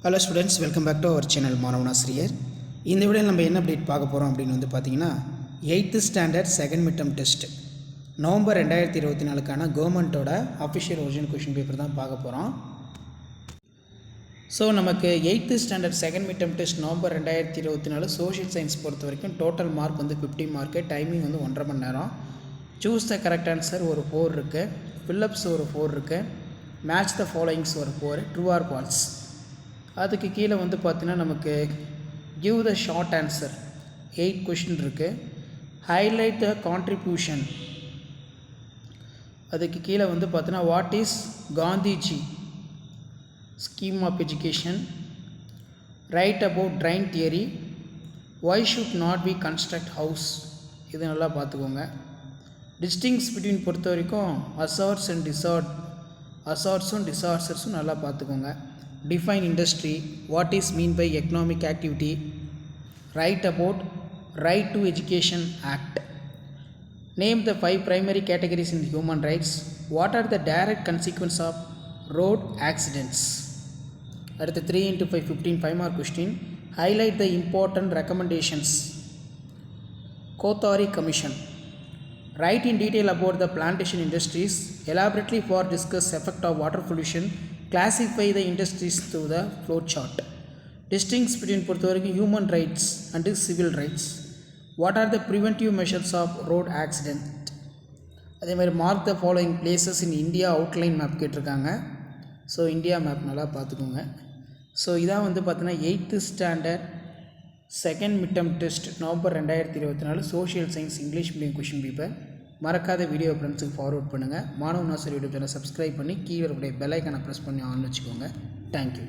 Hello students, welcome back to our channel மாணவனாசிரியர். இந்த வீடியோவில் நம்ம என்ன அப்டேட் பார்க்க போகிறோம் அப்படின்னு பார்த்தீங்கன்னா 8th standard second mid term test November 2024க்கான கவர்மெண்ட்டோட அஃபிஷியல் ஒரிஜினல் கொஷின் பேப்பர் தான் பார்க்க போகிறோம். ஸோ நமக்கு 8th standard second mid term test November 2024 social science பொறுத்த வரைக்கும் டோட்டல் மார்க் 50 மார்க்கு, டைமிங் 1.5 மணி நேரம். சூஸ் த கரெக்ட் ஆன்சர் ஒரு 4 இருக்குது, ஃபில்லப்ஸ் ஒரு 4 இருக்குது, மேட்ச் த ஃபாலோயிங்ஸ் ஒரு 4, ட்ரூ ஆர் ஃபால்ஸ். அதுக்கு கீழே பார்த்தீங்கன்னா நமக்கு கிவ் த ஷார்ட் ஆன்சர் 8 கொஷின் இருக்குது. ஹைலைட் த கான்ட்ரிபியூஷன், அதுக்கு கீழே பார்த்தீங்கன்னா what is Gandhiji scheme of education, write about train theory, why should not be construct house, இது நல்லா பார்த்துக்கோங்க. டிஸ்டிங்ஸ் பிட்வீன் பொறுத்த வரைக்கும் அசார்ட்ஸ் அண்ட் அசார்ட்ஸும் டிசார்டர்ஸும் நல்லா பார்த்துக்கோங்க. Define industry, what is mean by economic activity, write about Right to Education Act, name the 5 primary categories in human rights, what are the direct consequences of road accidents. அடுத்து 3 into 5 15 5 mark question. Highlight the important recommendations. Kothari Commission, write in detail about the plantation industries, elaborately for discuss effect of water pollution, classify the industries through the flow chart. Distinguish between பொறுத்த வரைக்கும் human rights and civil rights. What are the preventive measures of road accident? அதே மாதிரி mark the following places in India outline map கேட்டிருக்காங்க. So India map நல்லா பார்த்துக்கோங்க. So இதான் பார்த்தீங்கன்னா 8th standard second mid term test November 2024 social science English medium question paper. மறக்காத video ஃப்ரெண்ட்ஸுக்கு forward பண்ணுங்கள். மாணவனாசிரியர் யூடியூப் சேனல் சப்ஸ்கிரைப் பண்ணி கீழே இருக்கிற பெல் ஐக்கானை ப்ரெஸ் பண்ணி ஆன் வச்சுக்கோங்க. தேங்க்யூ.